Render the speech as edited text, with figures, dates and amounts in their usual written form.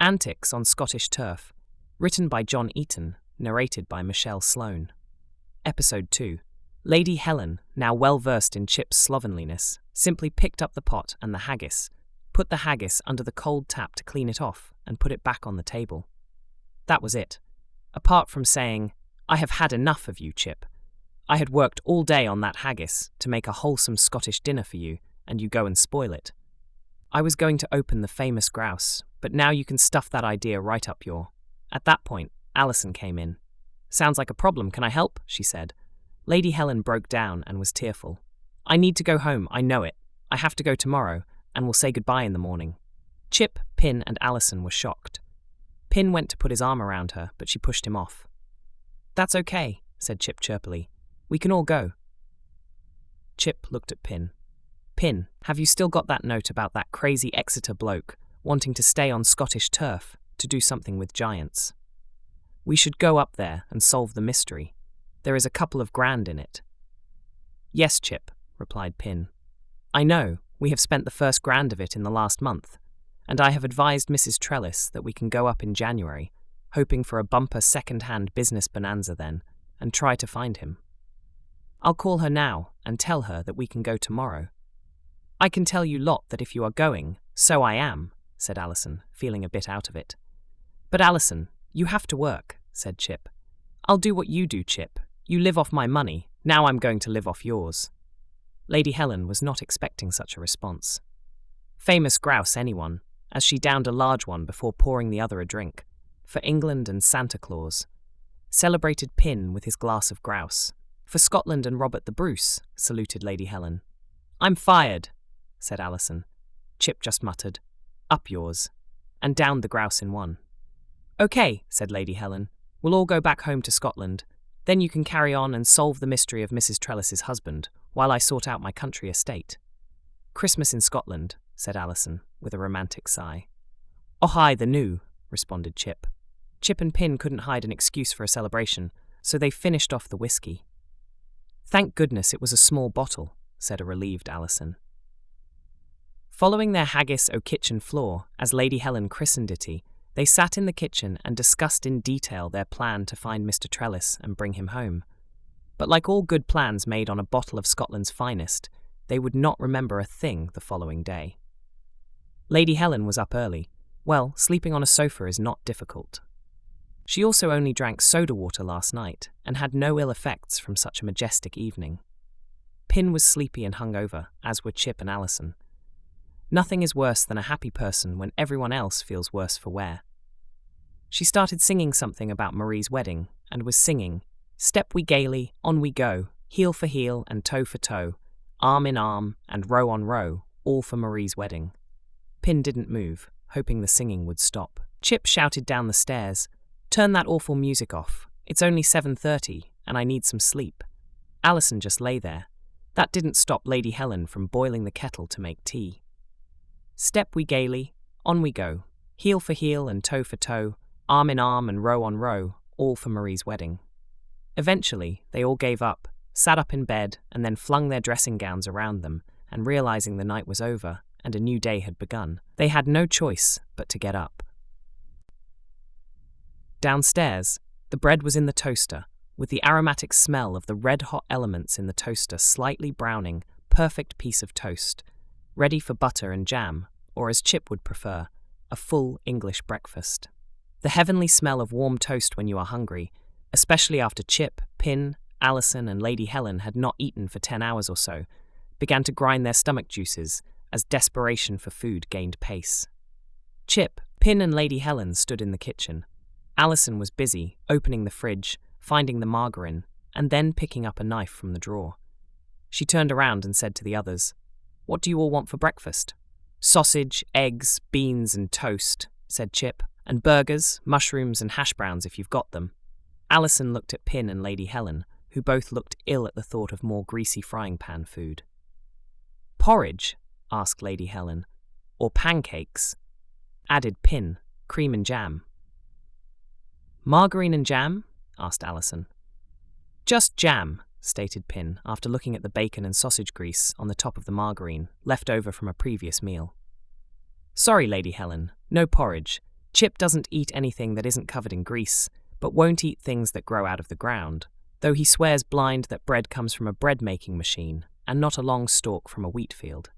Antics on Scottish Turf, written by John Eaton, narrated by Michelle Sloane. Episode 2. Lady Helen, now well versed in Chip's slovenliness, simply picked up the pot and the haggis, put the haggis under the cold tap to clean it off, and put it back on the table. That was it. Apart from saying, "I have had enough of you, Chip. I had worked all day on that haggis to make a wholesome Scottish dinner for you, and you go and spoil it. I was going to open the famous grouse, but now you can stuff that idea right up your—" At that point, Alison came in. "Sounds like a problem, can I help?" she said. Lady Helen broke down and was tearful. "I need to go home, I know it. I have to go tomorrow, and we'll say goodbye in the morning." Chip, Pin, and Alison were shocked. Pin went to put his arm around her, but she pushed him off. "That's okay," said Chip chirpily. "We can all go." Chip looked at Pin. "Pin, have you still got that note about that crazy Exeter bloke wanting to stay on Scottish turf to do something with giants? We should go up there and solve the mystery. There is a couple of grand in it." "Yes, Chip," replied Pin. "I know, we have spent the first grand of it in the last month, and I have advised Mrs. Trellis that we can go up in January, hoping for a bumper second-hand business bonanza then, and try to find him. I'll call her now and tell her that we can go tomorrow." "I can tell you lot that if you are going, so I am," said Alison, feeling a bit out of it. "But Alison, you have to work," said Chip. "I'll do what you do, Chip. You live off my money, now I'm going to live off yours." Lady Helen was not expecting such a response. Famous grouse, anyone, as she downed a large one before pouring the other a drink. For England and Santa Claus. Celebrated Pin with his glass of grouse. For Scotland and Robert the Bruce, saluted Lady Helen. "I'm fired," said Alison. Chip just muttered, "Up yours," and downed the grouse in one. "Okay," said Lady Helen. "We'll all go back home to Scotland. Then you can carry on and solve the mystery of Mrs. Trellis's husband, while I sort out my country estate." "Christmas in Scotland," said Alison, with a romantic sigh. "Oh hi, the new," responded Chip. Chip and Pin couldn't hide an excuse for a celebration, so they finished off the whiskey. "Thank goodness it was a small bottle," said a relieved Alison. Following their haggis o' kitchen floor, as Lady Helen christened it, they sat in the kitchen and discussed in detail their plan to find Mr. Trellis and bring him home. But like all good plans made on a bottle of Scotland's finest, they would not remember a thing the following day. Lady Helen was up early. Well, sleeping on a sofa is not difficult. She also only drank soda water last night and had no ill effects from such a majestic evening. Pin was sleepy and hungover, as were Chip and Alison. Nothing is worse than a happy person when everyone else feels worse for wear. She started singing something about Marie's wedding, and was singing, "Step we gaily, on we go, heel for heel and toe for toe, arm in arm and row on row, all for Marie's wedding." Pin didn't move, hoping the singing would stop. Chip shouted down the stairs, "Turn that awful music off. It's only 7:30, and I need some sleep." Alison just lay there. That didn't stop Lady Helen from boiling the kettle to make tea. "Step we gaily, on we go, heel for heel and toe for toe, arm in arm and row on row, all for Marie's wedding." Eventually, they all gave up, sat up in bed, and then flung their dressing gowns around them, and realizing the night was over and a new day had begun, they had no choice but to get up. Downstairs, the bread was in the toaster, with the aromatic smell of the red-hot elements in the toaster slightly browning, perfect piece of toast, ready for butter and jam, or as Chip would prefer, a full English breakfast. The heavenly smell of warm toast when you are hungry, especially after Chip, Pin, Alison, and Lady Helen had not eaten for 10 hours or so, began to grind their stomach juices as desperation for food gained pace. Chip, Pin, and Lady Helen stood in the kitchen. Alison was busy, opening the fridge, finding the margarine, and then picking up a knife from the drawer. She turned around and said to the others, "What do you all want for breakfast?" "Sausage, eggs, beans, and toast," said Chip, "and burgers, mushrooms, and hash browns if you've got them." Alison looked at Pin and Lady Helen, who both looked ill at the thought of more greasy frying pan food. "Porridge?" asked Lady Helen. "Or pancakes?" added Pin, "cream and jam." "Margarine and jam?" asked Alison. "Just jam," stated Pin, after looking at the bacon and sausage grease on the top of the margarine, left over from a previous meal. "Sorry, Lady Helen, no porridge. Chip doesn't eat anything that isn't covered in grease, but won't eat things that grow out of the ground, though he swears blind that bread comes from a bread-making machine and not a long stalk from a wheat field.